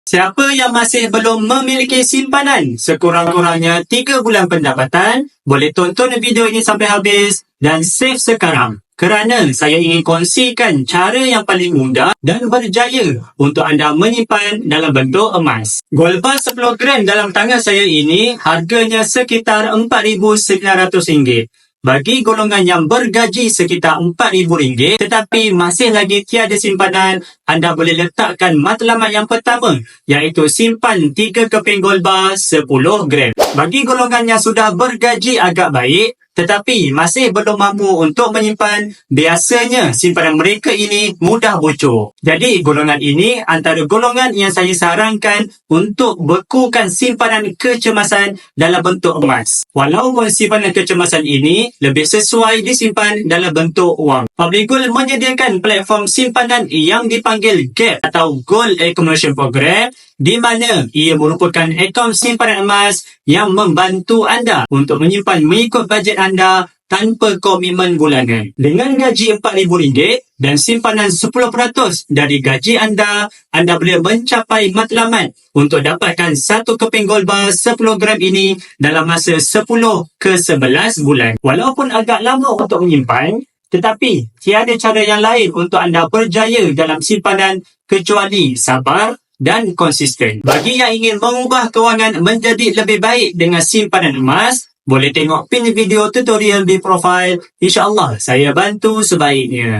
Siapa yang masih belum memiliki simpanan sekurang-kurangnya 3 bulan pendapatan, boleh tonton video ini sampai habis dan save sekarang. Kerana saya ingin kongsikan cara yang paling mudah dan berjaya untuk anda menyimpan dalam bentuk emas. Gold bar 10 gram dalam tangan saya ini harganya sekitar RM4,900. Bagi golongan yang bergaji sekitar RM4,000 tetapi masih lagi tiada simpanan, anda boleh letakkan matlamat yang pertama, iaitu simpan 3 keping gold bar 10 gram. Bagi golongan yang sudah bergaji agak baik tetapi masih belum mampu untuk menyimpan, biasanya simpanan mereka ini mudah bocor. Jadi golongan ini antara golongan yang saya sarankan untuk bekukan simpanan kecemasan dalam bentuk emas. Walaupun simpanan kecemasan ini lebih sesuai disimpan dalam bentuk wang. Public Gold menyediakan platform simpanan yang dipanggil GAP atau Gold Accumulation Program, di mana ia merupakan akaun simpanan emas yang membantu anda untuk menyimpan mengikut bajet anda tanpa komitmen bulanan. Dengan gaji RM4,000 dan simpanan 10% dari gaji anda boleh mencapai matlamat untuk dapatkan 1 keping gold bar 10 gram ini dalam masa 10 ke 11 bulan. Walaupun agak lama untuk menyimpan, tetapi tiada cara yang lain untuk anda berjaya dalam simpanan kecuali sabar dan konsisten. Bagi yang ingin mengubah kewangan menjadi lebih baik dengan simpanan emas, boleh tengok pin video tutorial di profil. InsyaAllah saya bantu sebaiknya.